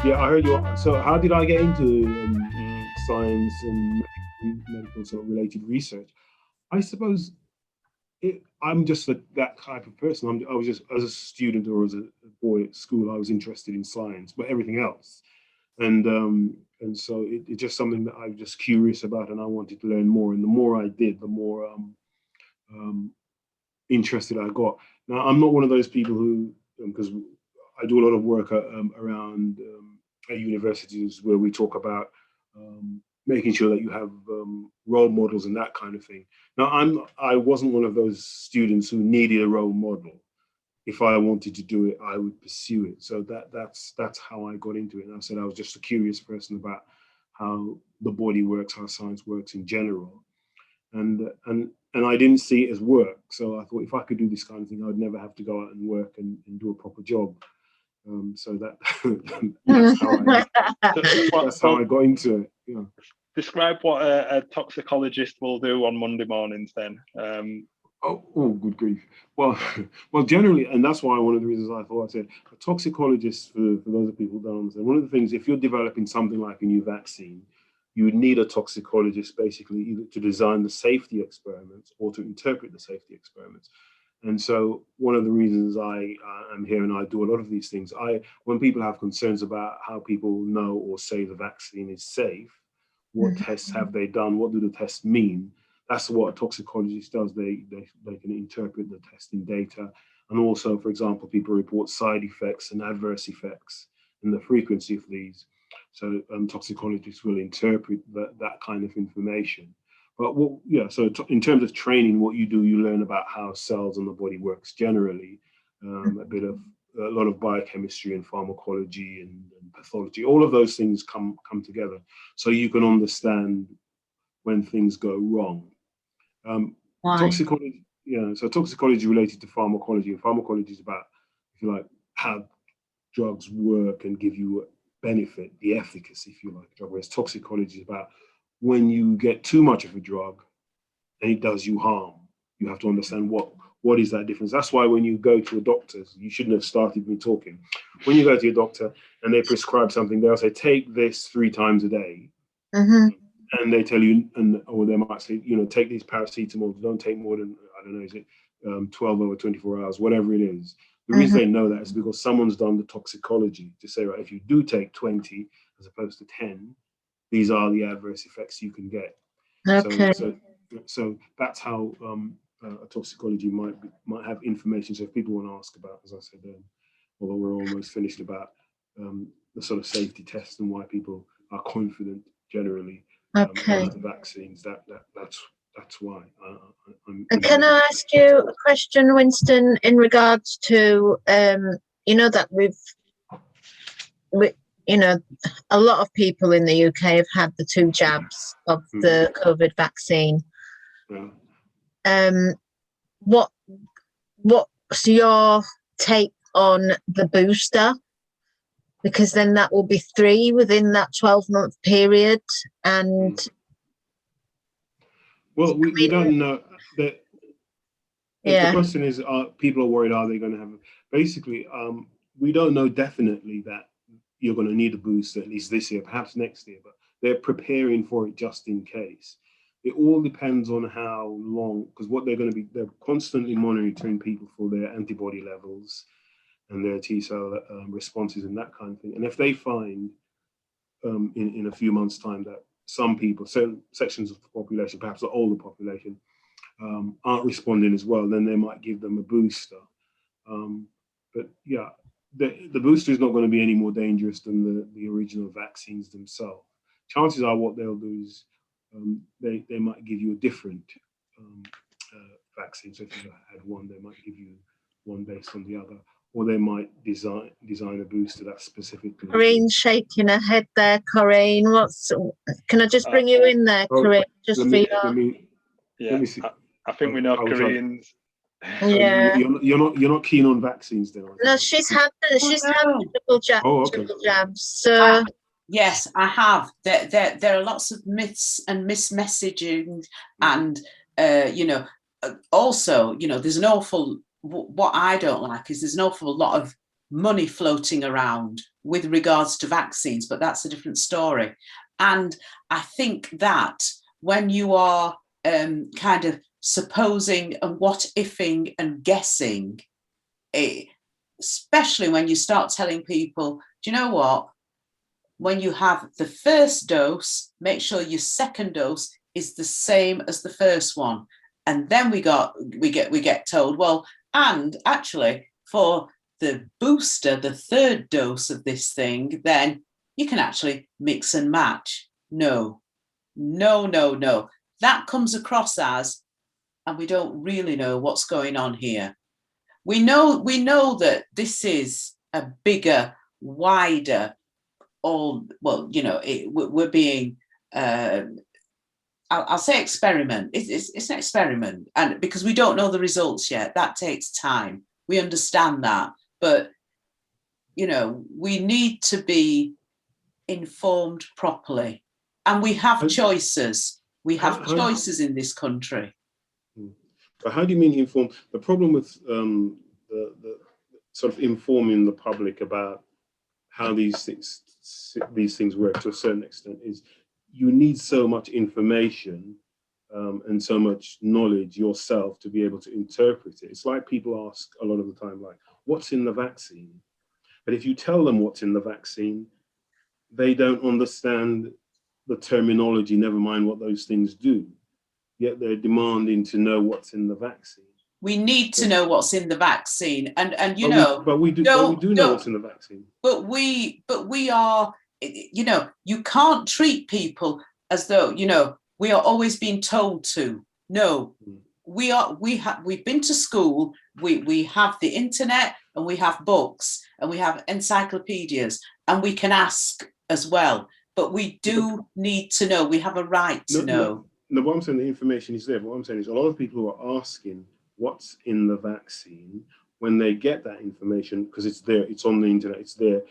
Yeah, I heard you. So, how did I get into science and medical sort of related research? I suppose I'm just that type of person. I was just as a student or as a boy at school, I was interested in science, but everything else, and so it's just something that I was just curious about, and I wanted to learn more. And the more I did, the more um, interested I got. Now, I'm not one of those people who, because I do a lot of work around at universities where we talk about making sure that you have role models and that kind of thing. Now, I wasn't one of those students who needed a role model. If I wanted to do it, I would pursue it. So that's how I got into it. And I said I was just a curious person about how the body works, how science works in general, and I didn't see it as work. So I thought if I could do this kind of thing, I'd never have to go out and work and do a proper job. So that that's how I got into it. Yeah. Describe what a toxicologist will do on Monday mornings then. Oh, good grief. Well, well, generally, and that's why one of the reasons I said a toxicologist, for those of people who don't understand, one of the things, if you're developing something like a new vaccine, you would need a toxicologist basically either to design the safety experiments or to interpret the safety experiments. And so one of the reasons I am here and I do a lot of these things, when people have concerns about how people know or say the vaccine is safe, what tests have they done? What do the tests mean? That's what a toxicologist does. They can interpret the testing data. And also, for example, people report side effects and adverse effects and the frequency of these. So toxicologists will interpret that kind of information. But in terms of training, what you do, you learn about how cells in the body works generally, a lot of biochemistry and pharmacology and pathology. All of those things come together, so you can understand when things go wrong. Toxicology, so toxicology related to pharmacology, and pharmacology is about, if you like, how drugs work and give you benefit, the efficacy, if you like, drug. Whereas toxicology is about when you get too much of a drug and it does you harm. You have to understand what is that difference. That's why when you go to a doctor, you shouldn't have started me talking. When you go to your doctor and they prescribe something, they'll say, take this 3 times a day. And they tell you, or they might say, take these paracetamol, don't take more than, I don't know, is it 12 over 24 hours, whatever it is. The reason they know that is because someone's done the toxicology to say, right, if you do take 20 as opposed to 10, these are the adverse effects you can get. Okay. So that's how a toxicology might have information. So if people want to ask about, as I said, although we're almost finished, about the sort of safety tests and why people are confident generally about the vaccines, that's why. Can I ask you a question, Winston, in regards to that a lot of people in the UK have had the 2 jabs of the COVID vaccine. Yeah. What's your take on the booster? Because then that will be 3 within that 12-month period, and well, we don't know that. The question is, people are worried, are they going to have? Basically, we don't know definitely that you're going to need a booster at least this year, perhaps next year, but they're preparing for it just in case. It all depends on how long, because what they're constantly monitoring people for their antibody levels and their T cell responses and that kind of thing. And if they find in a few months' time that some people, certain sections of the population, perhaps the older population, aren't responding as well, then they might give them a booster. But yeah, the booster is not going to be any more dangerous than the original vaccines themselves. Chances are what they'll do is they might give you a different vaccine. So if you had one, they might give you one based on the other, or they might design a booster that's specifically. Corinne's shaking her head there, Corinne. Can I just bring you in there, Corinne? Just for let me see. I think we know Corinne's. Yeah. You're not keen on vaccines, then? No, she's had double jabs. So yes, I have. There are lots of myths and mismessaging, and also, there's an awful. What I don't like is there's an awful lot of money floating around with regards to vaccines, but that's a different story. And I think that when you are kind of supposing and what-ifing and guessing, especially when you start telling people, do you know what? When you have the first dose, make sure your second dose is the same as the first one. And then we get told, well, and actually for the booster, the third dose of this thing, then you can actually mix and match. No. That comes across as, and we don't really know what's going on here. We know that this is a bigger, wider, we're being, I'll say experiment. It's an experiment, and because we don't know the results yet, that takes time. We understand that, but we need to be informed properly, and we have choices. We have choices in this country. But how do you mean inform? The problem with the sort of informing the public about how these things work to a certain extent is you need so much information and so much knowledge yourself to be able to interpret it. It's like people ask a lot of the time, like, what's in the vaccine? But if you tell them what's in the vaccine, they don't understand the terminology, never mind what those things do. Yet they're demanding to know what's in the vaccine. We need to know what's in the vaccine, and but we do know what's in the vaccine. But we are, you can't treat people as though we are always being told to. No, we've been to school. We have the internet, and we have books, and we have encyclopedias, and we can ask as well. But we do need to know. We have a right to know. No, what I'm saying, the information is there. But what I'm saying is a lot of people who are asking what's in the vaccine, when they get that information, because it's there, it's on the internet, it's there,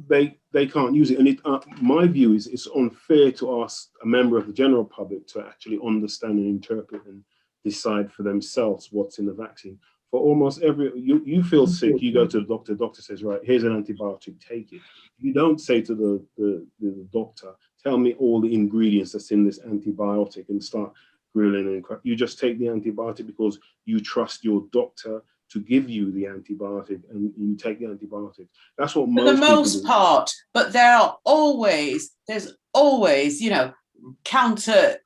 they can't use it. And my view is it's unfair to ask a member of the general public to actually understand and interpret and decide for themselves what's in the vaccine. For almost you feel sick, you go to the doctor says, right, here's an antibiotic, take it. You don't say to the doctor, tell me all the ingredients that's in this antibiotic and start grilling and crap. You just take the antibiotic because you trust your doctor to give you the antibiotic, and you take the antibiotic. That's what most people do. For the most part, but there's always, contra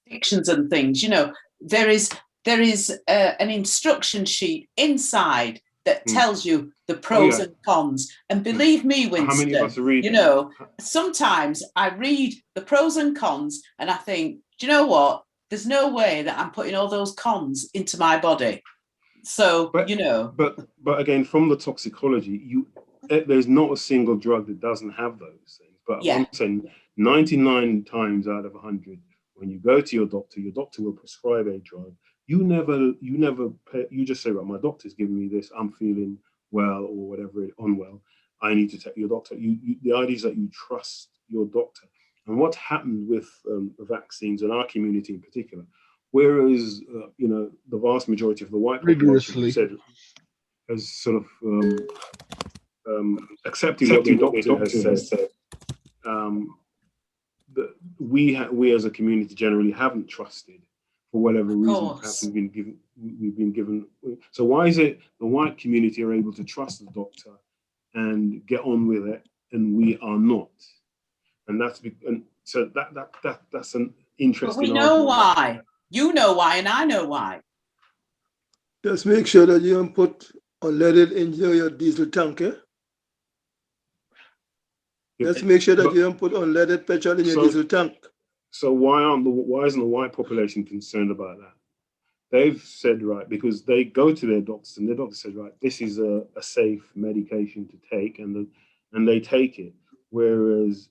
dictions and things. There is an instruction sheet inside that tells you the pros and cons. And believe me, Winston, how many of us are reading? Sometimes I read the pros and cons and I think, do you know what? There's no way that I'm putting all those cons into my body. So, But again, from the toxicology, there's not a single drug that doesn't have those things. But I'm saying 99 times out of 100, when you go to your doctor will prescribe a drug. You just say, right, my doctor's giving me this, I'm feeling well or whatever, unwell, I need to take your doctor. The idea is that you trust your doctor. And what happened with the vaccines in our community in particular, whereas, the vast majority of the white population has sort of accepted what the doctor has said, we as a community generally haven't trusted. For whatever reason, perhaps we've been given. So why is it the white community are able to trust the doctor and get on with it, and we are not? And that's an interesting. But we know why. You know why, and I know why. Just make sure that you don't put unleaded into your diesel tank. Let's make sure that you don't put unleaded petrol in your diesel tank. So why isn't the white population concerned about that? They've said, right, because they go to their doctors and their doctor says, right, this is a safe medication to take, and they take it. Whereas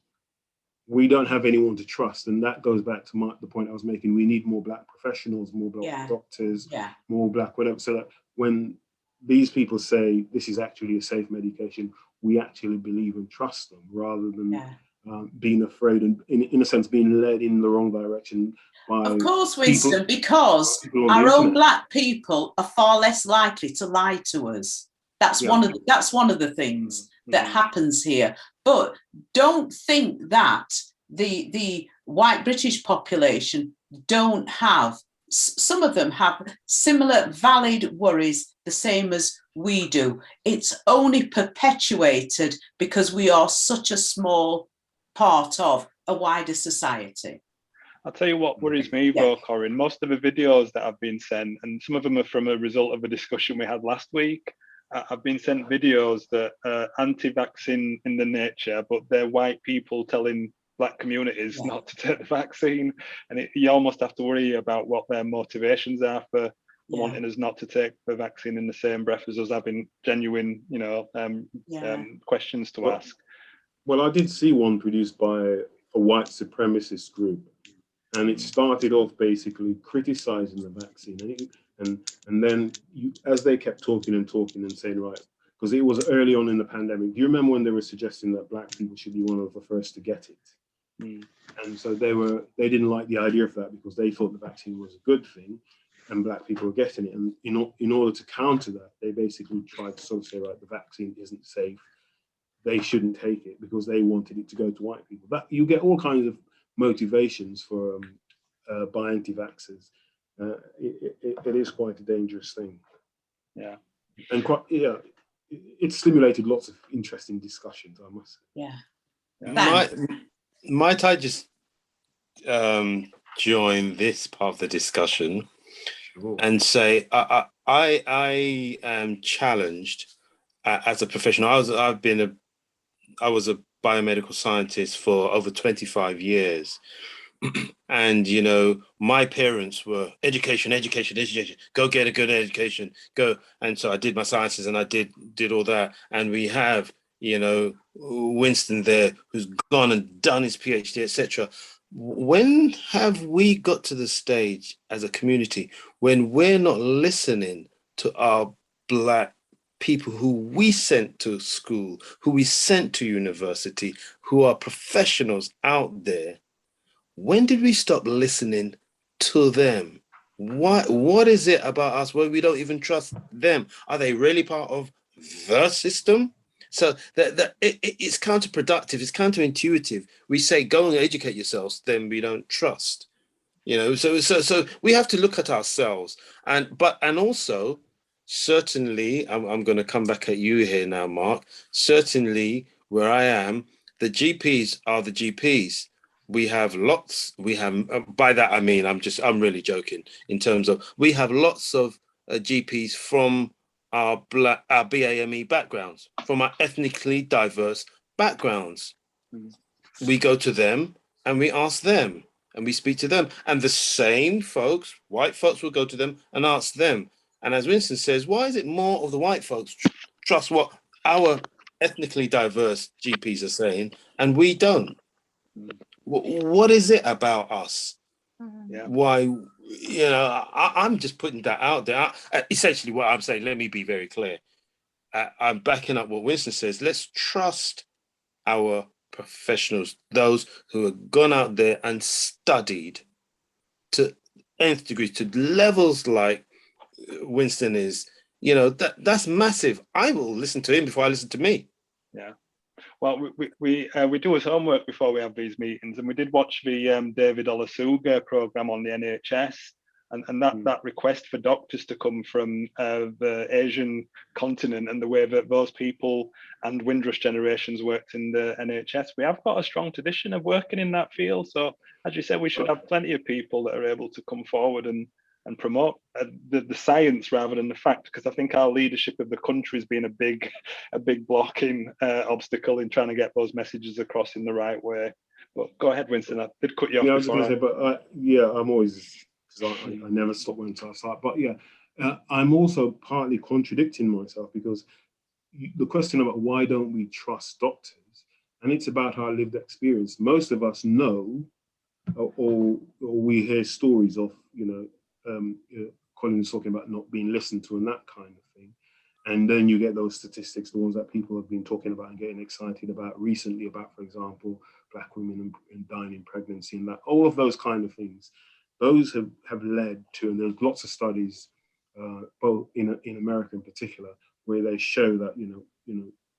we don't have anyone to trust, and that goes back to the point I was making. We need more black professionals, more black doctors, more black whatever, so that when these people say this is actually a safe medication, we actually believe and trust them, rather than being afraid and, in a sense, being led in the wrong direction by Of course, people, Winston, because people on our the own internet. black people are far less likely to lie to us. That's Yeah. one of the things that happens here. But don't think that the white British population don't have, some of them have similar valid worries, the same as we do. It's only perpetuated because we are such a small part of a wider society. I'll tell you what worries me, though, Corinne. Most of the videos that have been sent, and some of them are from a result of a discussion we had last week, I've been sent videos that are anti-vaccine in the nature, but they're white people telling black communities not to take the vaccine. And you almost have to worry about what their motivations are for wanting us not to take the vaccine in the same breath as us having genuine, questions to ask. Well, I did see one produced by a white supremacist group, and it started off basically criticizing the vaccine, and then as they kept talking and saying, right, because it was early on in the pandemic. Do you remember when they were suggesting that black people should be one of the first to get it? And so they didn't like the idea of that because they thought the vaccine was a good thing, and black people were getting it. And in order to counter that, they basically tried to sort of say, right, the vaccine isn't safe. They shouldn't take it because they wanted it to go to white people. But you get all kinds of motivations for by anti-vaxxers. It is quite a dangerous thing. Yeah, and it stimulated lots of interesting discussions, I must say. Might I just join this part of the discussion and say I am challenged as a professional. I was a biomedical scientist for over 25 years. And, my parents were education, go get a good education, go. And so I did my sciences and I did all that. And we have, Winston there who's gone and done his PhD, etc. When have we got to the stage as a community when we're not listening to our black people who we sent to school, who we sent to university, who are professionals out there? When did we stop listening to them? What is it about us where we don't even trust them? Are they really part of the system? So it's counterproductive, it's counterintuitive. We say go and educate yourselves, then we don't trust. So we have to look at ourselves. And also, certainly, I'm going to come back at you here now, Mark. Certainly, where I am, the GPs are the GPs. We have lots. By that I mean I'm really joking. In terms of we have lots of GPs from our BAME backgrounds, from our ethnically diverse backgrounds. We go to them and we ask them and we speak to them, and the same folks, white folks, will go to them and ask them. And as Winston says, why is it more of the white folks trust what our ethnically diverse GPs are saying and we don't? What is it about us? Why, I'm just putting that out there. Essentially what I'm saying, let me be very clear. I'm backing up what Winston says. Let's trust our professionals, those who have gone out there and studied to nth degree, to levels like Winston is. That's massive. I will listen to him before I listen to me. Yeah. Well, we do his homework before we have these meetings, and we did watch the David Olasuga program on the NHS, and that request for doctors to come from the Asian continent and the way that those people and Windrush generations worked in the NHS. We have got a strong tradition of working in that field. So, as you said, we should have plenty of people that are able to come forward and promote the science rather than the fact, because I think our leadership of the country has been a big blocking obstacle in trying to get those messages across in the right way. But go ahead, Winston. I did cut you off. Yeah, I was just going to say, but I'm always, because I never stop when I start. But I'm also partly contradicting myself because the question about why don't we trust doctors, and it's about our lived experience. Most of us know, or we hear stories of, Colin's talking about not being listened to and that kind of thing. And then you get those statistics, the ones that people have been talking about and getting excited about recently, about, for example, black women and dying in pregnancy, and that all of those kind of things, those have led to, and there's lots of studies, both in America in particular, where they show that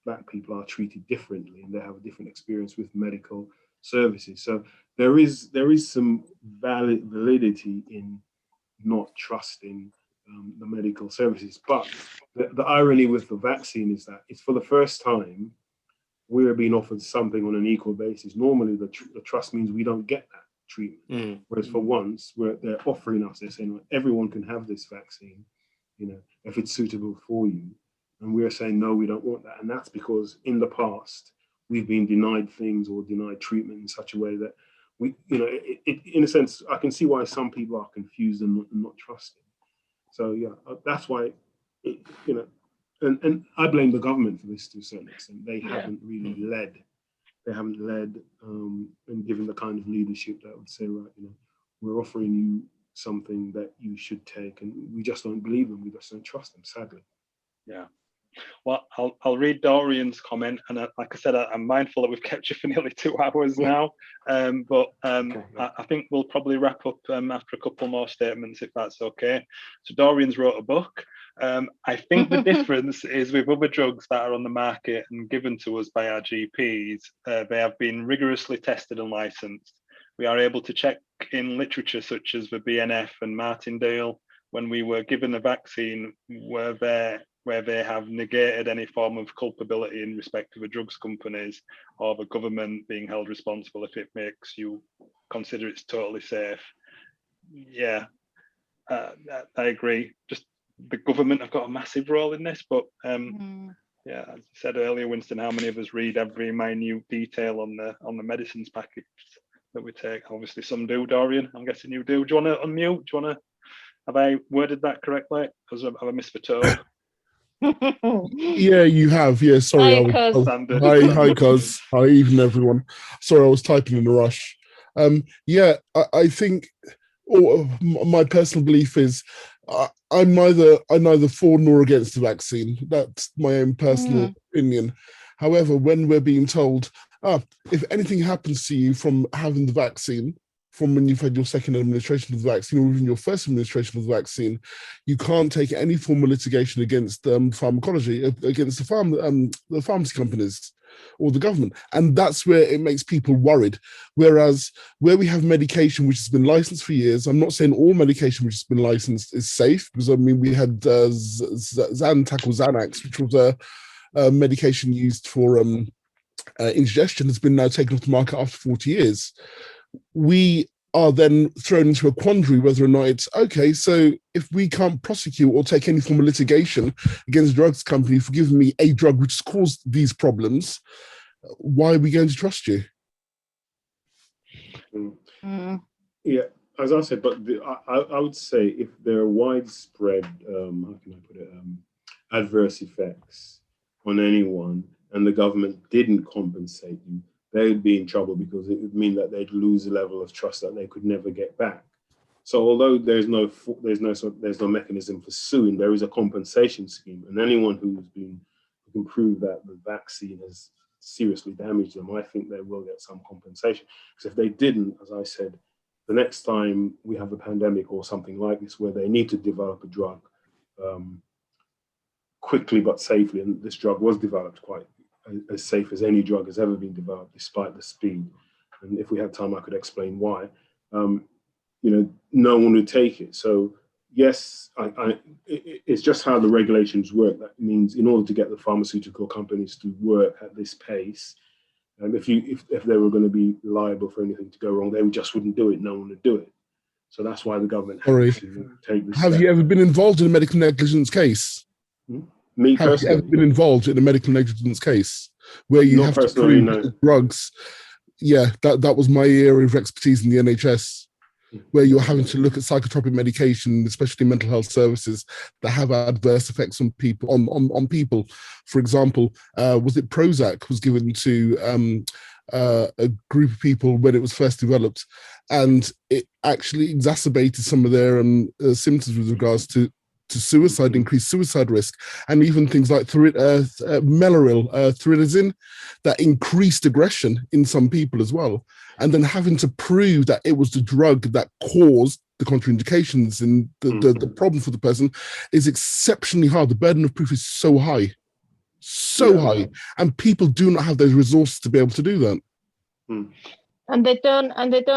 black people are treated differently and they have a different experience with medical services. So there is some validity in not trusting the medical services. But the irony with the vaccine is that it's for the first time we're being offered something on an equal basis. Normally, the trust means we don't get that treatment. Whereas for once, they're offering us, they're saying, well, everyone can have this vaccine, if it's suitable for you. And we're saying, no, we don't want that. And that's because in the past, we've been denied things or denied treatment in such a way that we, in a sense, I can see why some people are confused and not trusting. So, yeah, that's why, and I blame the government for this to a certain extent. They haven't really led. They haven't led and given the kind of leadership that would say, right, we're offering you something that you should take, and we just don't believe them. We just don't trust them, sadly. Yeah. Well, I'll read Dorian's comment, and like I said, I'm mindful that we've kept you for nearly 2 hours now, but I think we'll probably wrap up after a couple more statements, if that's okay. So Dorian's wrote a book. I think the difference is with other drugs that are on the market and given to us by our GPs, they have been rigorously tested and licensed. We are able to check in literature such as the BNF and Martindale when we were given a vaccine where they have negated any form of culpability in respect to the drugs companies or the government being held responsible if it makes you consider it's totally safe. Yeah, I agree. Just the government have got a massive role in this, but yeah, as I said earlier, Winston, how many of us read every minute detail on the medicines packets that we take? Obviously some do, Dorian. I'm guessing you do. Do you want to unmute? Do you want to, have I worded that correctly? Because have I missed the tone? Yeah, you have. Yeah, sorry. Hi, cuz. Hi, even everyone. Sorry, I was typing in a rush. Yeah, I think my personal belief is I'm neither for nor against the vaccine. That's my own personal opinion. However, when we're being told, if anything happens to you from having the vaccine, from when you've had your second administration of the vaccine or even your first administration of the vaccine, you can't take any form of litigation against pharmacology, against the pharmacy companies or the government. And that's where it makes people worried. Whereas where we have medication which has been licensed for years, I'm not saying all medication which has been licensed is safe, because I mean, we had Zantac or Xanax, which was a medication used for indigestion, has been now taken off the market after 40 years. We are then thrown into a quandary whether or not it's okay. So if we can't prosecute or take any form of litigation against a drugs company for giving me a drug which has caused these problems, why are we going to trust you? Yeah, as I said, but I would say if there are widespread, how can I put it, adverse effects on anyone, and the government didn't compensate you, they'd be in trouble, because it would mean that they'd lose a level of trust that they could never get back. So although there's no mechanism for suing, there is a compensation scheme, and anyone who can prove that the vaccine has seriously damaged them, I think they will get some compensation. Because if they didn't, as I said, the next time we have a pandemic or something like this where they need to develop a drug quickly but safely, and this drug was developed quite as safe as any drug has ever been developed, despite the speed. And if we had time, I could explain why. No one would take it. So yes, it's just how the regulations work. That means in order to get the pharmaceutical companies to work at this pace, if they were going to be liable for anything to go wrong, they just wouldn't do it. No one would do it. So that's why the government has to take this. Have you ever been involved in a medical negligence case? Me personally, have you ever been involved in a medical negligence case where you have to prove drugs? Yeah, that was my area of expertise in the NHS, where you're having to look at psychotropic medication, especially mental health services, that have adverse effects on people. On people, for example, was it Prozac was given to a group of people when it was first developed, and it actually exacerbated some of their symptoms with regards to to suicide, increased suicide risk, and even things like thioridazine that increased aggression in some people as well. And then having to prove that it was the drug that caused the contraindications and the problem for the person is exceptionally hard. The burden of proof is so high, high, and people do not have those resources to be able to do that. And they don't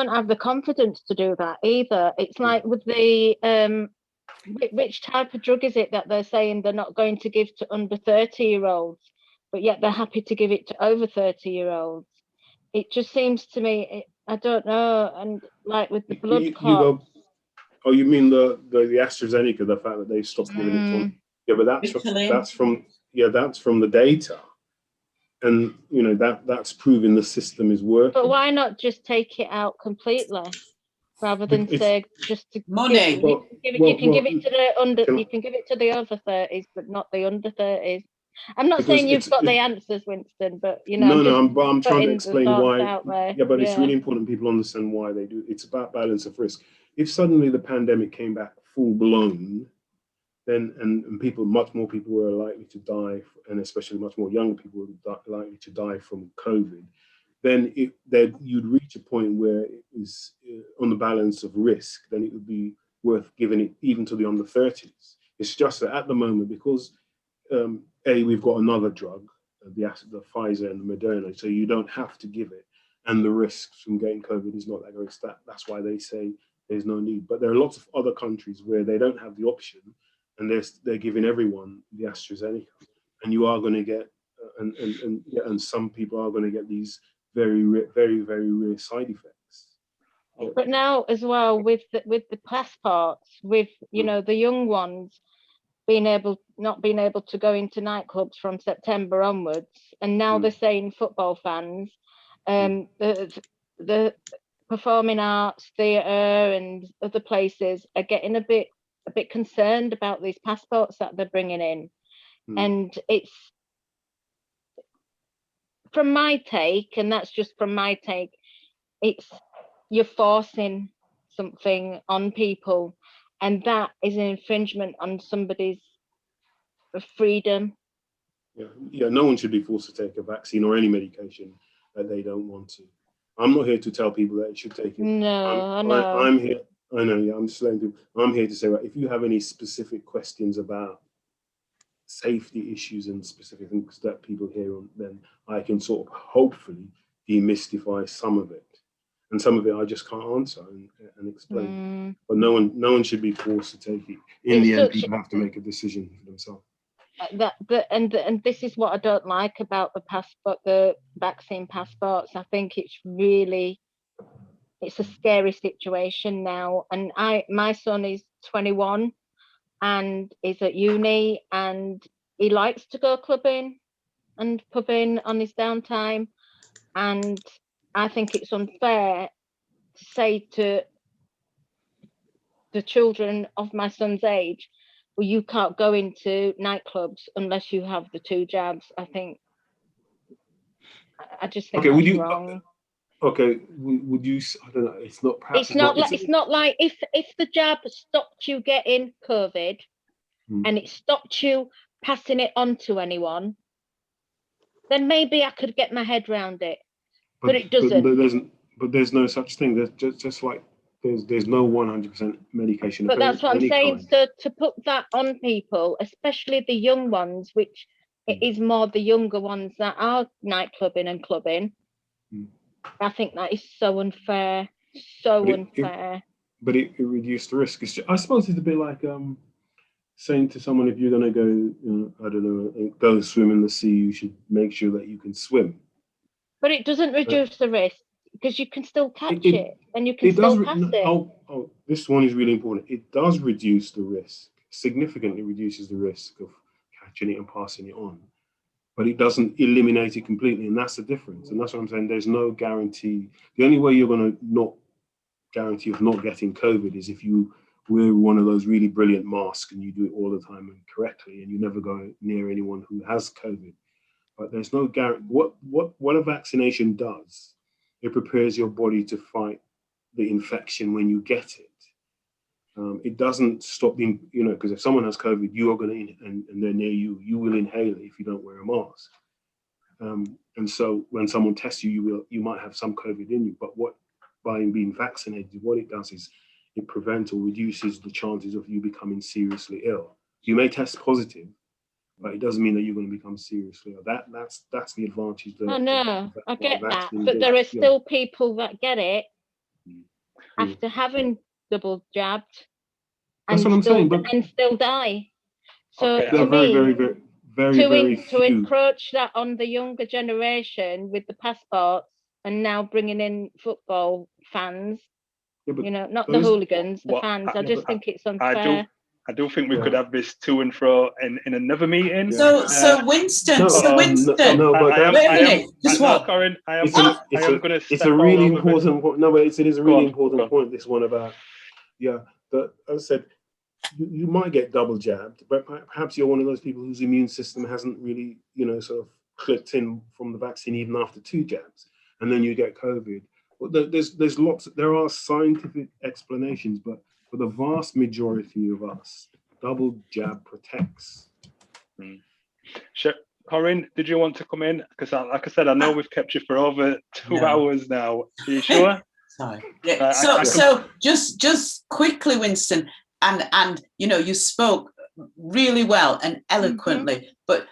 have the confidence to do that either. It's like with the which type of drug is it that they're saying they're not going to give to under 30-year-olds, but yet they're happy to give it to over 30-year-olds? It just seems to me, I don't know, and like with the blood clots. Oh, you mean the AstraZeneca, the fact that they stopped giving it to them? Yeah, but that's from the data, and you know that's proving the system is working. But why not just take it out completely, rather than say just to money? You can give it to the over 30s, but not the under 30s. I'm not saying you've got the answers, Winston, but you know. I'm trying to explain why. Yeah, but it's really important people understand why they do. It's about balance of risk. If suddenly the pandemic came back full blown, then and much more people were likely to die, and especially much more young people were likely to die from COVID. Then you'd reach a point where it is on the balance of risk. Then it would be worth giving it even to the under 30s. It's just that at the moment, because we've got another drug, the Pfizer and the Moderna, so you don't have to give it, and the risks from getting COVID is not that great. That's why they say there's no need. But there are lots of other countries where they don't have the option, and they're giving everyone the AstraZeneca, and you are going to get, and some people are going to get these very, very, very rare side effects. But now as well with the passports, with the young ones not being able to go into nightclubs from September onwards, and now they're saying football fans, the performing arts, theatre, and other places are getting a bit concerned about these passports that they're bringing in, and it's from my take, and that's just from my take, it's you're forcing something on people, and that is an infringement on somebody's freedom. Yeah, no one should be forced to take a vaccine or any medication that they don't want to. I'm not here to tell people that they should take it. No, I know. I'm here. I know. Yeah, I'm just letting people. I'm here to say, if you have any specific questions about safety issues and specific things that people hear on, then I can sort of hopefully demystify some of it, and some of it I just can't answer and explain. But no one should be forced to take it. In the end, people have to make a decision for themselves. And this is what I don't like about the vaccine passports. I think it's a scary situation now. And my son is 21 and is at uni, and he likes to go clubbing and pubbing on his downtime. And I think it's unfair to say to the children of my son's age, well, you can't go into nightclubs unless you have the 2 jabs. I just think that's wrong. Okay, would you? I don't know. It's not. It's not like if the jab stopped you getting COVID and it stopped you passing it on to anyone, then maybe I could get my head around it. But it doesn't. But there's no such thing. There's just like there's no 100% medication. But that's what I'm saying. So to put that on people, especially the young ones, which it is more the younger ones that are nightclubbing and clubbing, I think that is so unfair. Unfair. But it reduced the risk. I suppose it's a bit like saying to someone, if you're going to go, I don't know, go swim in the sea, you should make sure that you can swim. But it doesn't reduce the risk, because you can still catch it and you can still pass it. This one is really important. It does reduce the risk, significantly reduces the risk of catching it and passing it on. But it doesn't eliminate it completely, and that's the difference. And that's what I'm saying. There's no guarantee. The only way you're going to not guarantee of not getting COVID is if you wear one of those really brilliant masks and you do it all the time and correctly, and you never go near anyone who has COVID. But there's no guarantee. What a vaccination does, it prepares your body to fight the infection when you get it. It doesn't stop them, because if someone has COVID, you are going to, and they're near you, you will inhale it if you don't wear a mask. And so when someone tests you, you might have some COVID in you. But by being vaccinated, what it does is it prevents or reduces the chances of you becoming seriously ill. You may test positive, but it doesn't mean that you're going to become seriously ill. That's the advantage. I know, I get that, but there are still people that get it after having double jabbed and still die. So to me, to encroach that on the younger generation with the passports and now bringing in football fans, not the hooligans, the fans. I just think it's unfair. I do think we could have this to and fro in another meeting. So Winston, wait a minute. Corinne, it's a really important point. No, but it is a really important point. This one about as I said, you might get double jabbed, but perhaps you're one of those people whose immune system hasn't really, sort of clicked in from the vaccine even after 2 jabs, and then you get COVID. Well, there are scientific explanations, but for the vast majority of us, double jab protects. Sure. Corinne, did you want to come in? Because like I said, I know we've kept you for over 2 hours now. Are you sure? Sorry. Yeah. So just quickly, Winston, and you spoke really well and eloquently, but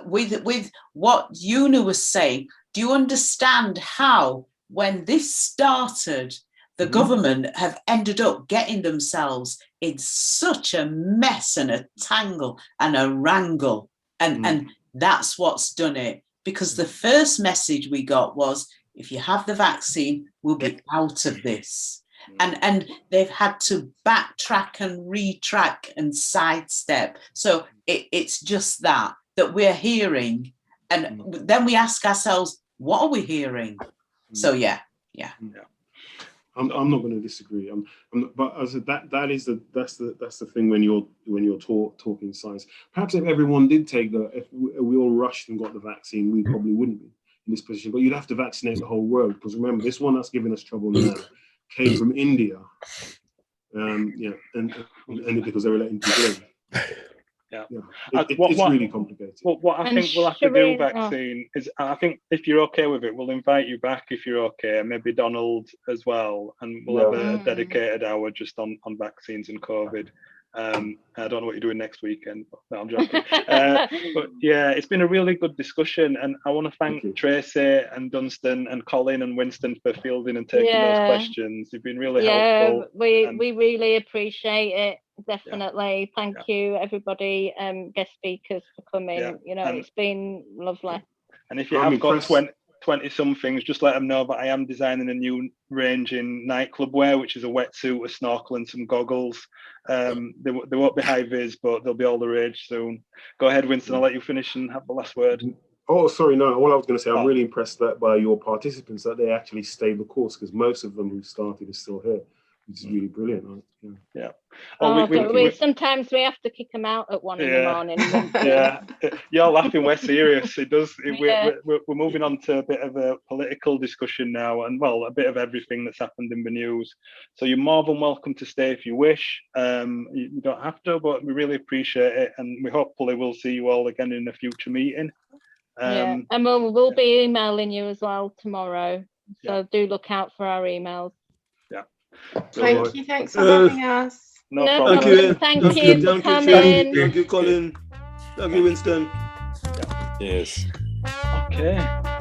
with what Una was saying, do you understand how when this started, the government have ended up getting themselves in such a mess and a tangle and a wrangle, and that's what's done it, because the first message we got was, if you have the vaccine, we'll be out of this. And they've had to backtrack and retrack and sidestep. So it's just that we're hearing, and then we ask ourselves, what are we hearing? So yeah. I'm not going to disagree. But as that's the thing when you're talking science. Perhaps if everyone did if we all rushed and got the vaccine, we probably wouldn't be in this position. But you'd have to vaccinate the whole world, because remember, this one that's giving us trouble now came from India, and because they were letting people in. It's really complicated. What I think we'll have to do vaccine is, I think if you're okay with it, we'll invite you back if you're okay, and maybe Donald as well, and we'll have a dedicated hour just on vaccines and COVID. I don't know what you're doing next weekend, but no, I'm joking. But yeah, it's been a really good discussion, and I want to thank Tracy and Dunstan and Colin and Winston for fielding and taking those questions. You've been really helpful. We really appreciate it. Definitely. Thank you, everybody, guest speakers, for coming. It's been lovely. And if you have got 20 somethings, just let them know that I am designing a new range in nightclub wear, which is a wetsuit, a snorkel, and some goggles. They won't be high vis, but they'll be all the rage soon. Go ahead, Winston, I'll let you finish and have the last word. Oh, sorry, no. All I was going to say, I'm really impressed by your participants, that they actually stayed the course, because most of them who started are still here, which is really brilliant. Yeah. Sometimes we have to kick them out at 1 in the morning. Yeah, you're laughing. We're serious. We're moving on to a bit of a political discussion now, and a bit of everything that's happened in the news. So you're more than welcome to stay if you wish. You don't have to, but we really appreciate it, and we hopefully will see you all again in a future meeting. And we'll be emailing you as well tomorrow. So do look out for our emails. Yeah. Thank you. Thanks for having us. No problem. Thank you for coming. Thank you, Colin. Thank you, Winston. Yes. Okay.